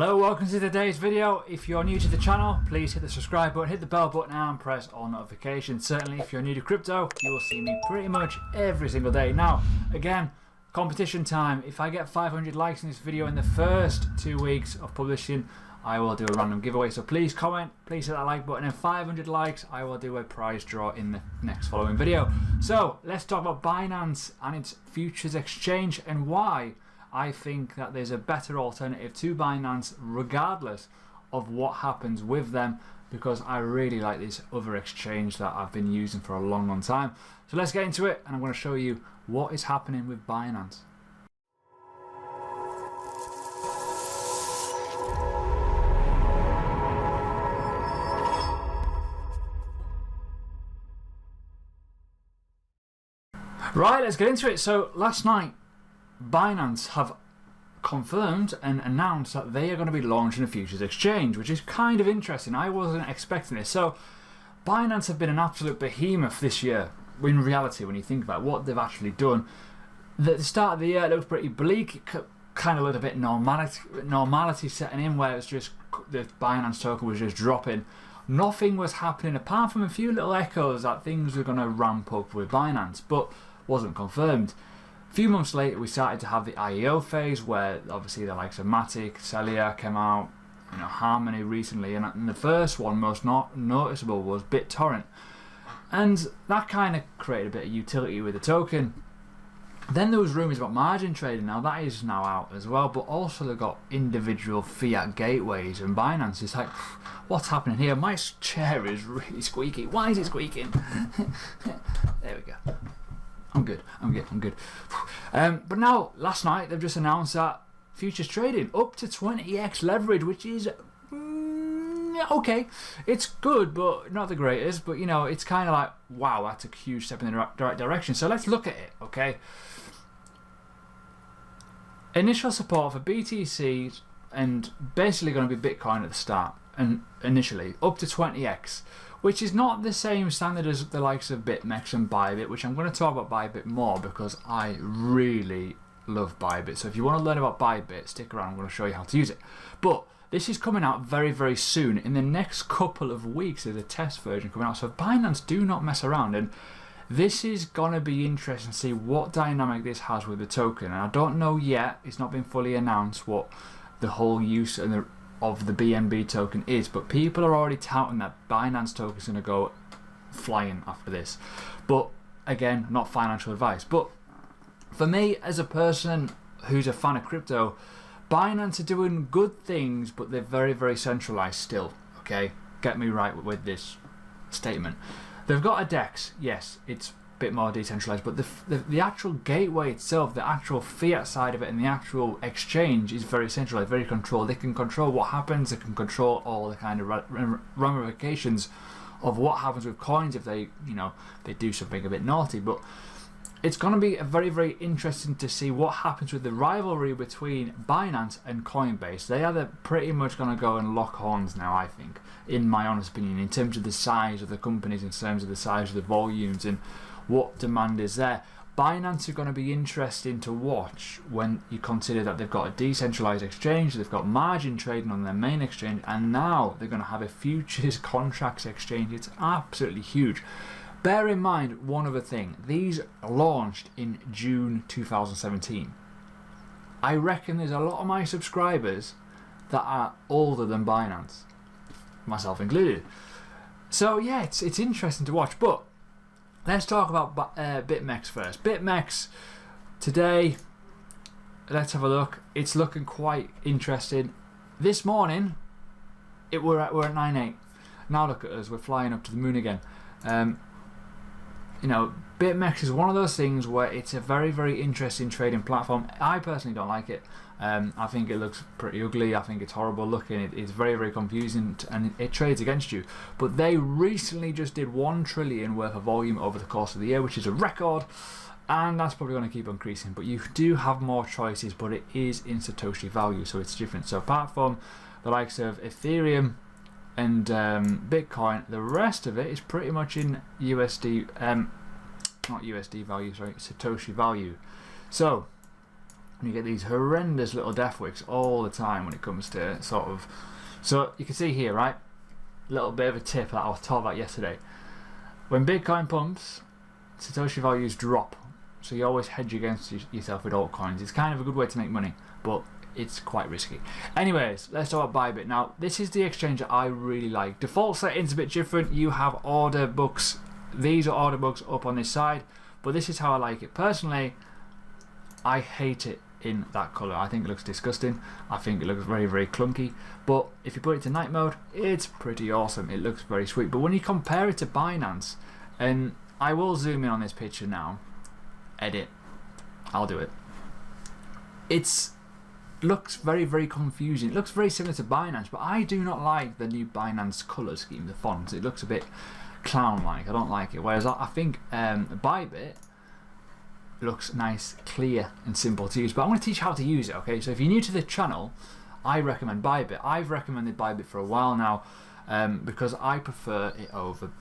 Hello, welcome to today's video. If you're new to the channel, please hit the subscribe button, hit the bell button and press all notifications. Certainly if you're new to crypto, you will see me pretty much every single day. Now, again, competition time. If I get 500 likes in this video in the first 2 weeks of publishing, I will do a random giveaway. So please comment, please hit that like button, and 500 likes, I will do a prize draw in the next following video. So let's talk about Binance and its futures exchange and why I think that there's a better alternative to Binance regardless of what happens with them, because I really like this other exchange that I've been using for a long time. So let's get into it, and I'm going to show you what is happening with Binance. Right, let's get into it. So last night, Binance have confirmed and announced that they are going to be launching a futures exchange, which is kind of interesting. I wasn't expecting this. So Binance have been an absolute behemoth this year. In reality, when you think about what they've actually done, the start of the year looked pretty bleak, kind of a little bit normality setting in, where it's just the Binance token was just dropping. Nothing was happening apart from a few little echoes that things were going to ramp up with Binance, but wasn't confirmed. A few months later, we started to have the IEO phase, where obviously the likes of Matic, Celia came out, Harmony recently, and the first one, most noticeable, was BitTorrent, and that kind of created a bit of utility with the token. Then there was rumours about margin trading. Now that is now out as well, but also they've got individual fiat gateways, and Binance is like, what's happening here? My chair is really squeaky. Why is it squeaking? There we go. I'm good. But now, last night, they've just announced that futures trading up to 20x leverage, which is okay. It's good, but not the greatest. But it's kind of like, wow, that's a huge step in the right direction. So let's look at it, okay? Initial support for BTC and basically going to be Bitcoin at the start, and initially up to 20x. Which is not the same standard as the likes of BitMEX and Bybit, which I'm going to talk about Bybit more because I really love Bybit. So if you want to learn about Bybit, stick around, I'm going to show you how to use it. But this is coming out very, very soon. In the next couple of weeks, there's a test version coming out. So Binance do not mess around. And this is going to be interesting to see what dynamic this has with the token. And I don't know yet, it's not been fully announced what the whole use and of the BNB token is, but people are already touting that Binance token is going to go flying after this. But again, not financial advice. But for me, as a person who's a fan of crypto, Binance are doing good things, but they're very, very centralized still. Okay, get me right with this statement. They've got a DEX, yes, it's a bit more decentralized, but the actual gateway itself, the actual fiat side of it, and the actual exchange is very centralized, very controlled. They can control what happens. They can control all the kind of ramifications of what happens with coins if they do something a bit naughty. But it's going to be very, very interesting to see what happens with the rivalry between Binance and Coinbase. They are pretty much going to go and lock horns now, I think, in my honest opinion, in terms of the size of the companies, in terms of the size of the volumes, and what demand is there. Binance are going to be interesting to watch when you consider that they've got a decentralized exchange, they've got margin trading on their main exchange, and now they're going to have a futures contracts exchange. It's absolutely huge. Bear in mind one other thing. These launched in June 2017. I reckon there's a lot of my subscribers that are older than Binance, myself included. So yeah, it's interesting to watch. But let's talk about BitMEX first. BitMEX today, let's have a look. It's looking quite interesting. This morning, we're at 9.8. Now look at us, we're flying up to the moon again. BitMEX is one of those things where it's a very, very interesting trading platform. I personally don't like it. I think it looks pretty ugly. I think it's horrible looking. It's very, very confusing, and it trades against you. But they recently just did 1 trillion worth of volume over the course of the year, which is a record, and that's probably going to keep increasing. But you do have more choices, but it is in Satoshi value, so it's different. So apart from the likes of Ethereum and Bitcoin, the rest of it is pretty much in USD, not USD value, sorry, Satoshi value. So You get these horrendous little death wicks all the time when it comes to sort of. So you can see here, right? Little bit of a tip that I was taught about yesterday. When Bitcoin pumps, Satoshi values drop. So you always hedge against yourself with altcoins. It's kind of a good way to make money, but it's quite risky. Anyways, let's talk about Bybit. Now, this is the exchange that I really like. Default settings a bit different. You have order books. These are order books up on this side, but this is how I like it. Personally, I hate it in that colour. I think it looks disgusting. I think it looks very, very clunky. But if you put it to night mode, it's pretty awesome. It looks very sweet. But when you compare it to Binance, and I will zoom in on this picture now. Edit. I'll do it. It looks very, very confusing. It looks very similar to Binance, but I do not like the new Binance colour scheme, the fonts. It looks a bit clown-like. I don't like it. Whereas I think Bybit looks nice, clear and simple to use. But I'm going to teach you how to use it, okay? So if you're new to the channel, I recommend Bybit. I've recommended Bybit for a while now because I prefer it over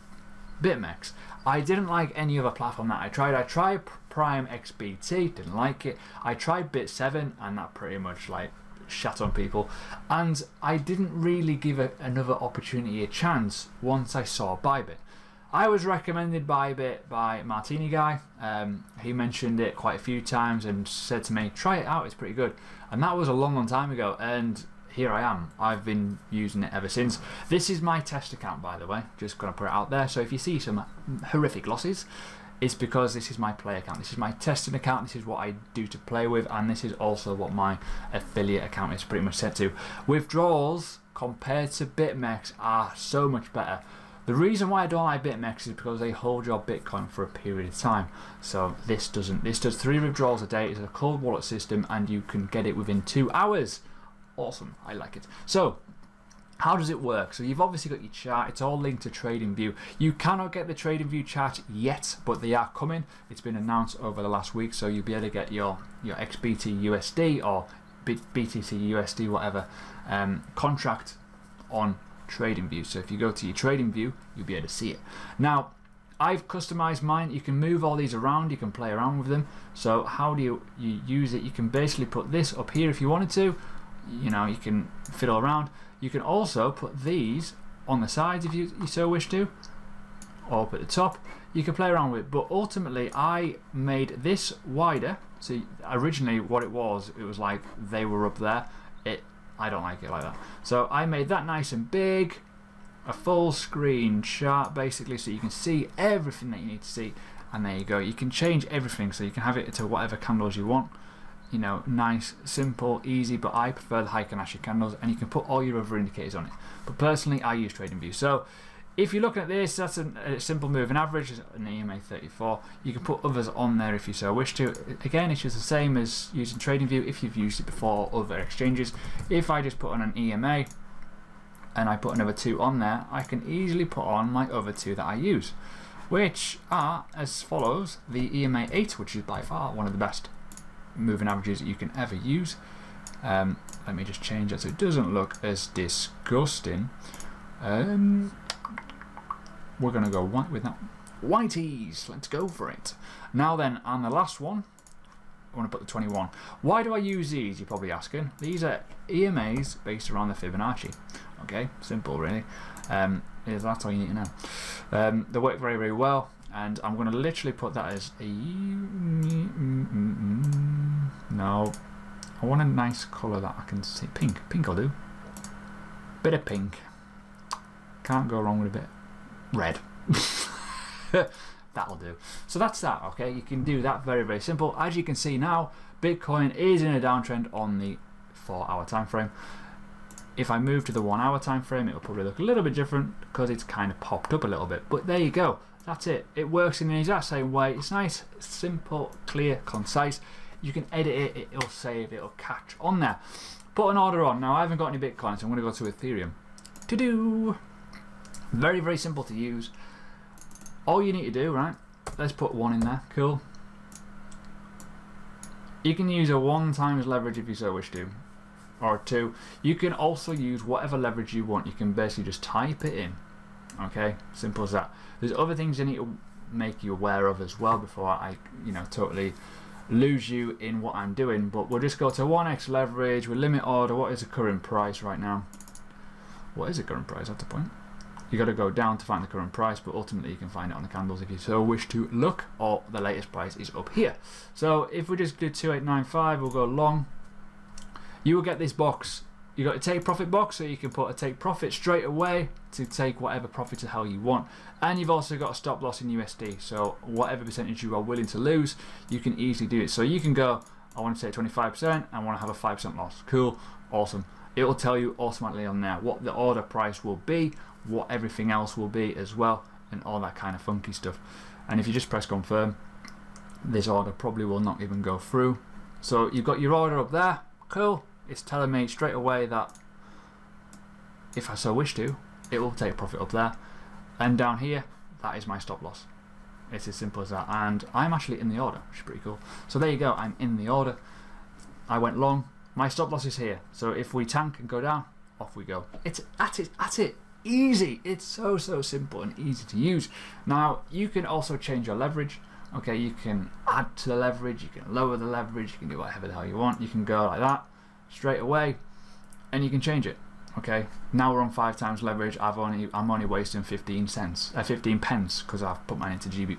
BitMEX. I didn't like any other platform that I tried. I tried Prime XBT, didn't like it. I tried Bit7 and that pretty much like shat on people. And I didn't really give another opportunity a chance once I saw Bybit. I was recommended Bybit by Martini Guy. He mentioned it quite a few times and said to me, try it out, it's pretty good. And that was a long, long time ago, and here I am. I've been using it ever since. This is my test account, by the way. Just going to put it out there. So if you see some horrific losses, it's because this is my play account. This is my testing account. This is what I do to play with, and this is also what my affiliate account is pretty much set to. Withdrawals compared to BitMEX are so much better. The reason why I don't like BitMEX is because they hold your Bitcoin for a period of time. So this doesn't. This does 3 withdrawals a day. It's a cold wallet system, and you can get it within 2 hours. Awesome, I like it. So, how does it work? So you've obviously got your chart. It's all linked to TradingView. You cannot get the TradingView chart yet, but they are coming. It's been announced over the last week, so you'll be able to get your XBT USD or BTC USD, whatever, contract on TradingView. So if you go to your TradingView, you'll be able to see it. Now, I've customized mine. You can move all these around. You can play around with them. So how do you use it? You can basically put this up here if you wanted to. You know, you can fiddle around. You can also put these on the sides if you so wish to, or up at the top. You can play around with it, but ultimately I made this wider. So originally what it was like they were up there. I don't like it like that. So I made that nice and big, a full screen chart basically, so you can see everything that you need to see. And there you go. You can change everything, so you can have it to whatever candles you want. You know, nice, simple, easy, but I prefer the Heikin-Ashi candles, and you can put all your other indicators on it. But personally, I use TradingView. So if you're looking at this, that's a simple moving average, an EMA 34. You can put others on there if you so wish to. Again, it's just the same as using TradingView if you've used it before, other exchanges. If I just put on an EMA and I put another 2 on there, I can easily put on my other 2 that I use, which are as follows. The EMA 8, which is by far one of the best moving averages that you can ever use. Let me just change it so it doesn't look as disgusting. We're going to go white with that. Whiteys, let's go for it. Now then, on the last one, I want to put the 21. Why do I use these, you're probably asking? These are EMAs based around the Fibonacci. Okay, simple really. That's all you need to know. They work very, very well. And I'm going to literally put that as a... No. I want a nice colour that I can see. Pink. Pink will do. Bit of pink. Can't go wrong with a bit red. That'll do. So that's that, okay? You can do that very, very simple. As you can see now, Bitcoin is in a downtrend on the 4-hour time frame. If I move to the 1-hour time frame, it'll probably look a little bit different because it's kind of popped up a little bit. But there you go. That's it. It works in the exact same way. It's nice, simple, clear, concise. You can edit it, it'll save, it'll catch on there. Put an order on. Now, I haven't got any Bitcoin, so I'm going to go to Ethereum. To-do! Very, very simple to use. All you need to do, right? Let's put 1 in there. Cool. You can use a 1 times leverage if you so wish to. Or 2. You can also use whatever leverage you want. You can basically just type it in. Okay? Simple as that. There's other things I need to make you aware of as well before I, totally lose you in what I'm doing. But we'll just go to 1x leverage, we'll limit order. What is the current price right now? What is the current price? That's the point. You got to go down to find the current price, but ultimately you can find it on the candles if you so wish to look, or the latest price is up here. So if we just do 2895, we'll go long. You will get this box. You got a take profit box, so you can put a take profit straight away to take whatever profit the hell you want. And you've also got a stop loss in USD, so whatever percentage you are willing to lose, you can easily do it. So you can go, I want to take 25%, I want to have a 5% loss. Cool, awesome. It will tell you automatically on there what the order price will be, what everything else will be as well, and all that kind of funky stuff. And if you just press confirm, this order probably will not even go through. So you've got your order up there, cool. It's telling me straight away that if I so wish to, it will take profit up there. And down here, that is my stop loss. It's as simple as that. And I'm actually in the order, which is pretty cool. So there you go, I'm in the order. I went long. My stop loss is here. So if we tank and go down, off we go. It's at it. Easy. It's so simple and easy to use. Now, you can also change your leverage. Okay, you can add to the leverage, you can lower the leverage, you can do whatever the hell you want. You can go like that straight away, and you can change it. Okay, now we're on 5 times leverage. I'm only wasting 15 pence because I've put mine into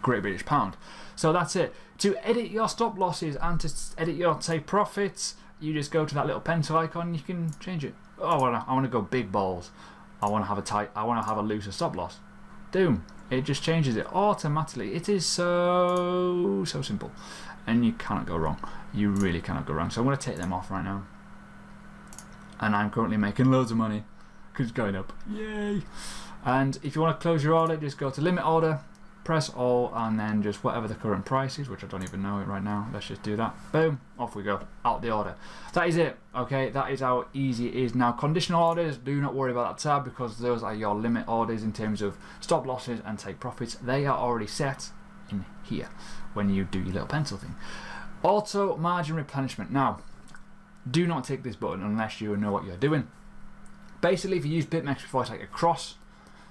Great British Pound. So that's it. To edit your stop losses and to edit your take profits, you just go to that little pencil icon and you can change it. Oh, I want to go big balls. I want to have a looser stop loss. Boom. It just changes it automatically. It is so simple, and you cannot go wrong. You really cannot go wrong. So I'm going to take them off right now, and I'm currently making loads of money because it's going up. Yay! And if you want to close your order, just go to limit order, press all, and then just whatever the current price is, which I don't even know it right now. Let's just do that. Boom, off we go, out the order. That is it. Okay, that is how easy it is. Now, conditional orders, do not worry about that tab, because those are your limit orders in terms of stop losses and take profits. They are already set in here when you do your little pencil thing. Auto margin replenishment. Now, do not tick this button unless you know what you're doing. Basically, if you use BitMEX before, it's like a cross.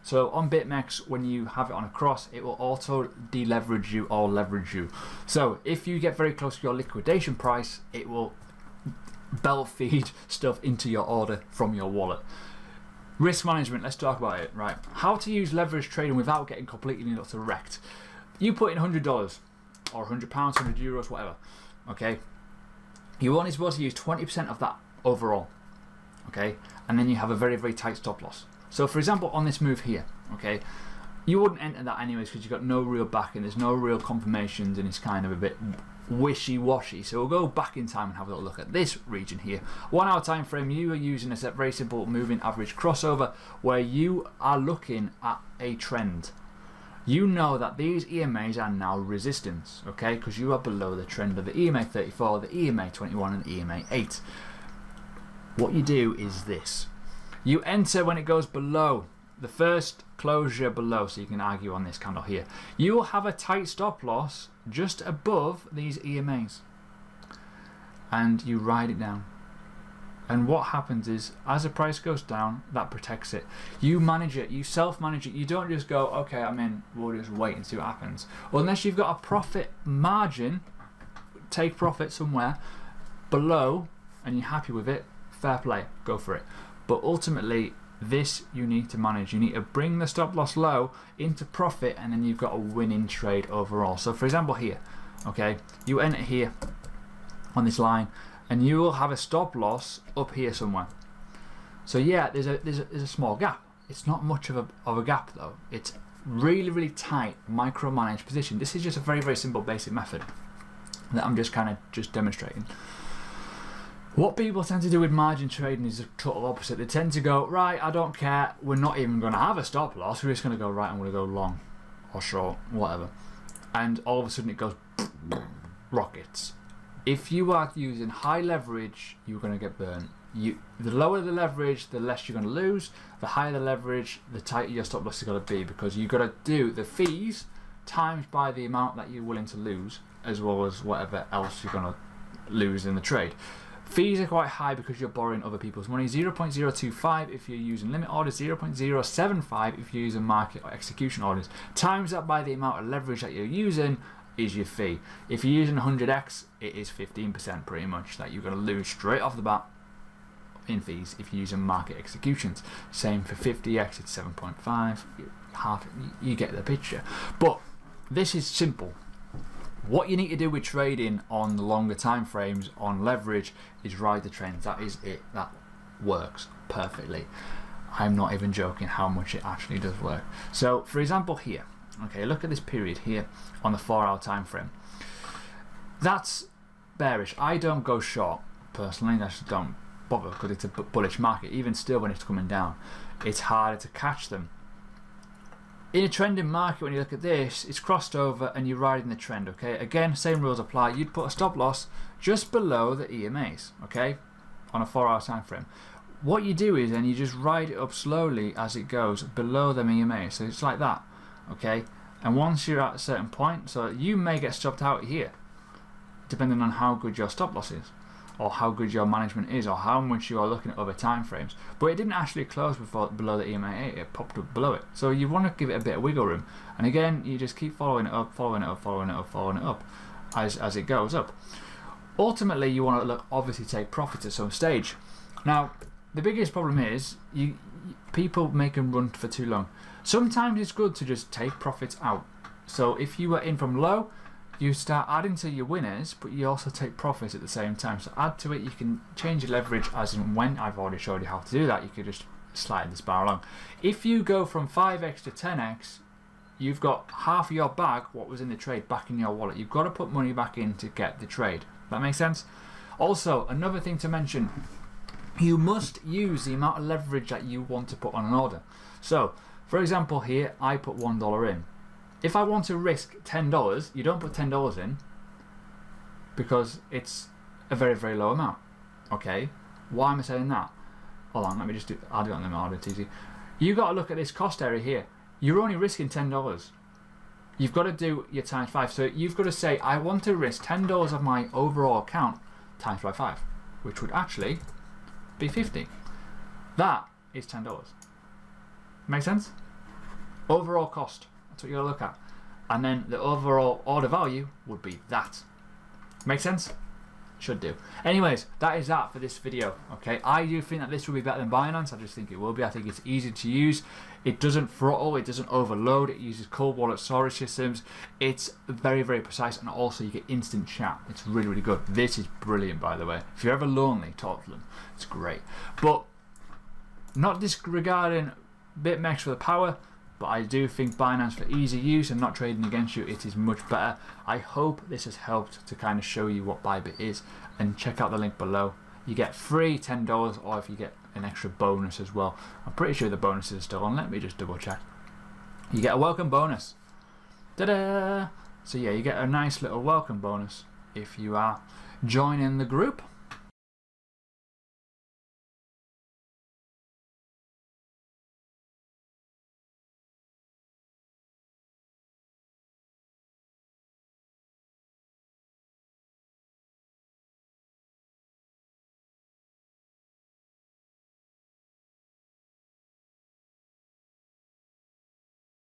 So on BitMEX, when you have it on a cross, it will auto deleverage you or leverage you. So if you get very close to your liquidation price, it will belt feed stuff into your order from your wallet. Risk management, let's talk about it. Right, how to use leverage trading without getting completely wrecked. You put in $100 or £100, €100, whatever. Okay, you're only supposed to use 20% of that overall. Okay, and then you have a very tight stop loss. So for example, on this move here, okay, you wouldn't enter that anyways because you've got no real backing, there's no real confirmations, and it's kind of a bit wishy-washy. So we'll go back in time and have a little look at this region here. 1 hour time frame, you are using a very simple moving average crossover where you are looking at a trend. You know that these EMAs are now resistance, okay, because you are below the trend of the EMA 34, the EMA 21, and the EMA 8. What you do is this. You enter when it goes below, the first closure below, so you can argue on this candle here. You will have a tight stop loss just above these EMAs. And you ride it down. And what happens is, as the price goes down, that protects it. You manage it, you self-manage it. You don't just go, okay, I'm in, we'll just wait and see what happens. Well, unless you've got a profit margin, take profit somewhere below, and you're happy with it, fair play, go for it. But ultimately, this you need to manage. You need to bring the stop loss low into profit, and then you've got a winning trade overall. So for example here, okay, you enter here on this line, and you will have a stop loss up here somewhere. So yeah, there's a small gap. It's not much of a gap though. It's really tight, micromanaged position. This is just a very simple basic method that I'm just kind of demonstrating. What people tend to do with margin trading is the total opposite. They tend to go, right, I don't care, we're not even going to have a stop loss, we're just going to go, right, I'm going to go long or short, whatever. And all of a sudden it goes rockets. If you are using high leverage, you're going to get burned. The lower the leverage, the less you're going to lose. The higher the leverage, the tighter your stop loss is going to be, because you've got to do the fees times by the amount that you're willing to lose, as well as whatever else you're going to lose in the trade. Fees are quite high because you're borrowing other people's money. 0.025 if you're using limit orders, 0.075 if you're using market or execution orders. Times that by the amount of leverage that you're using, is your fee. If you're using 100x, it is 15% pretty much that you're going to lose straight off the bat in fees if you're using market executions. Same for 50x, it's 7.5. You get the picture. But this is simple. What you need to do with trading on the longer time frames on leverage is ride the trends. That is it. That works perfectly. I'm not even joking how much it actually does work. So for example here, okay, look at this period here on the 4-hour time frame. That's bearish. I don't go short personally. I just don't bother because it's a bullish market. Even still, when it's coming down, it's harder to catch them. In a trending market, when you look at this, it's crossed over and you're riding the trend. Okay, again, same rules apply. You'd put a stop loss just below the EMAs. Okay, on a 4-hour time frame. What you do is then you just ride it up slowly as it goes below them EMAs. So it's like that. Okay, and once you're at a certain point, so you may get stopped out here, depending on how good your stop loss is, or how good your management is, or how much you are looking at other time frames. But it didn't actually close below the EMA 8, it popped up below it. So you want to give it a bit of wiggle room. And again, you just keep following it up, following it up, following it up, following it up as it goes up. Ultimately, you want to obviously take profits at some stage. Now, the biggest problem is people make them run for too long. Sometimes it's good to just take profits out. So if you were in from low, you start adding to your winners, but you also take profits at the same time. So add to it. You can change your leverage as and when. I've already showed you how to do that. You could just slide this bar along. If you go from 5x to 10x, you've got half of your bag, what was in the trade, back in your wallet. You've got to put money back in to get the trade. That makes sense? Also, another thing to mention, you must use the amount of leverage that you want to put on an order. So, for example here, I put $1 in. If I want to risk $10, you don't put $10 in because it's a very, very low amount. Okay, why am I saying that? Hold on, let me just I'll do it on the order, it's easy. You've got to look at this cost area here. You're only risking $10. You've got to do your times 5. So you've got to say, I want to risk $10 of my overall account times by 5, which would actually be 50. That is $10. Make sense? Overall cost. That's what you got to look at. And then the overall order value would be that. Make sense? Should do. Anyways, that is that for this video. Okay, I do think that this will be better than Binance. I just think it will be. I think it's easy to use. It doesn't throttle. It doesn't overload. It uses cold wallet storage systems. It's very, very precise, and also you get instant chat. It's really, really good. This is brilliant, by the way. If you're ever lonely, talk to them. It's great. But not disregarding BitMEX for the power. But I do think Binance for easy use and not trading against you, it is much better. I hope this has helped to kind of show you what Bybit is. And check out the link below. You get free $10, or if you get an extra bonus as well. I'm pretty sure the bonuses are still on. Let me just double check. You get a welcome bonus. Ta-da! So yeah, you get a nice little welcome bonus if you are joining the group.